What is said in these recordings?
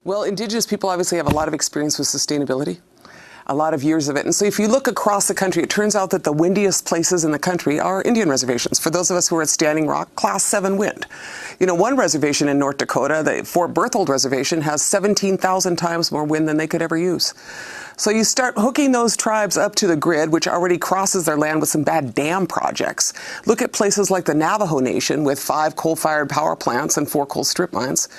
Well, Indigenous people obviously have a lot of experience with sustainability, a lot of years of it. And so if you look across the country, it turns out that the windiest places in the country are Indian reservations. For those of us who are at Standing Rock, Class 7 wind. You know, one reservation in North Dakota, the Fort Berthold Reservation, has 17,000 times more wind than they could ever use. So you start hooking those tribes up to the grid, which already crosses their land with some bad dam projects. Look at places like the Navajo Nation with 5 coal-fired power plants and 4 coal strip mines.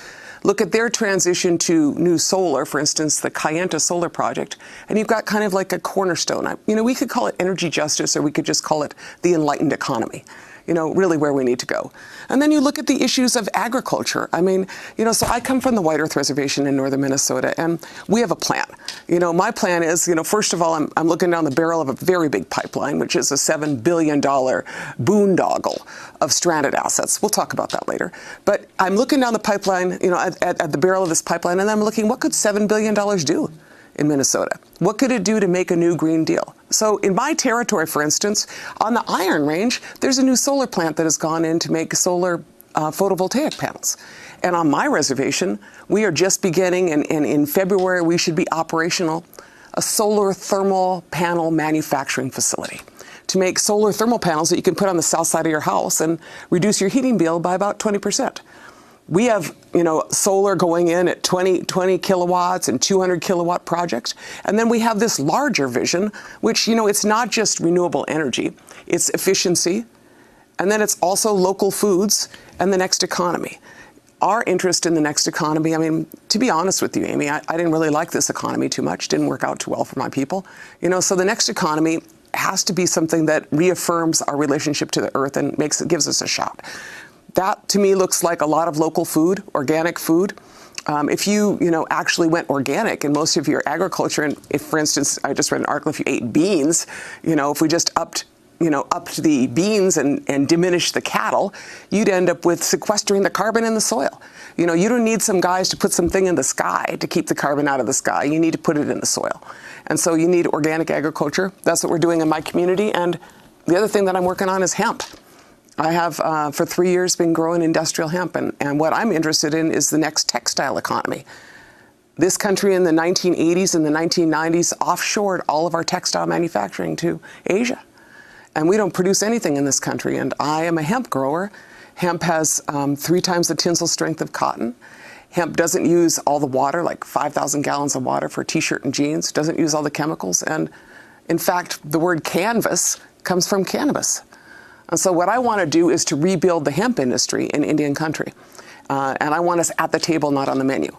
Look at their transition to new solar, for instance, the Kayenta solar project, and you've got kind of like a cornerstone. You know, we could call it energy justice, or we could just call it the enlightened economy. You know, really where we need to go. And then you look at the issues of agriculture. I mean, you know, so I come from the White Earth Reservation in northern Minnesota, and we have a plan. You know, my plan is, you know, first of all, I'm looking down the barrel of a very big pipeline, which is a $7 billion boondoggle of stranded assets. We'll talk about that later. But I'm looking down the pipeline, you know, at the barrel of this pipeline, and I'm looking, what could $7 billion do in Minnesota? What could it do to make a new Green Deal? So in my territory, for instance, on the Iron Range, there's a new solar plant that has gone in to make solar photovoltaic panels. And on my reservation, we are just beginning, and in February we should be operational, a solar thermal panel manufacturing facility to make solar thermal panels that you can put on the south side of your house and reduce your heating bill by about 20%. We have, you know, solar going in at 20 kilowatts and 200 kilowatt projects. And then we have this larger vision, which, you know, it's not just renewable energy, it's efficiency. And then it's also local foods and the next economy. Our interest in the next economy, I mean, to be honest with you, Amy, I didn't really like this economy too much. Didn't work out too well for my people. You know, so the next economy has to be something that reaffirms our relationship to the earth and gives us a shot. That, to me, looks like a lot of local food, organic food. If you know, actually went organic in most of your agriculture, and if, for instance, I just read an article, if you ate beans, you know, if we just upped the beans and diminished the cattle, you'd end up with sequestering the carbon in the soil. You know, you don't need some guys to put something in the sky to keep the carbon out of the sky. You need to put it in the soil. And so you need organic agriculture. That's what we're doing in my community. And the other thing that I'm working on is hemp. I have, for 3 years, been growing industrial hemp, and what I'm interested in is the next textile economy. This country in the 1980s and the 1990s offshored all of our textile manufacturing to Asia. And we don't produce anything in this country, and I am a hemp grower. Hemp has 3 times the tensile strength of cotton. Hemp doesn't use all the water, like 5,000 gallons of water for a t-shirt and jeans, doesn't use all the chemicals, and in fact, the word canvas comes from cannabis. And so what I want to do is to rebuild the hemp industry in Indian country. And I want us at the table, not on the menu.